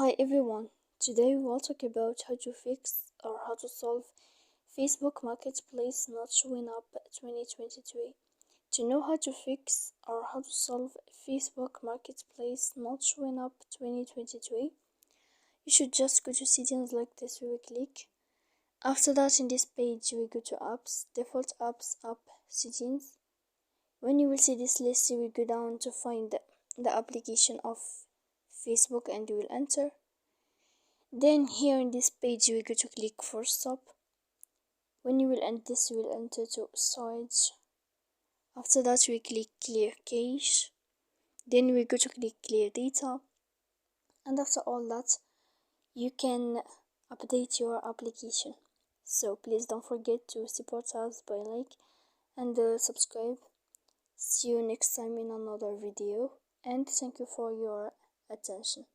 Hi everyone, today we will talk about how to fix or how to solve Facebook Marketplace not showing up 2023. To know how to fix or how to solve Facebook Marketplace not showing up 2023, you should just go to settings like this. We will click. After that, in this page, we go to apps, default apps, app settings. When you will see this list, you will go down to find the application of Facebook and you will enter. Then here in this page you will go to click for stop. When you will enter this, you will enter to storage. After that we click clear cache. Then we go to click clear data, and after all that you can update your application. So please don't forget to support us by like and subscribe. See you next time in another video, and thank you for your attention.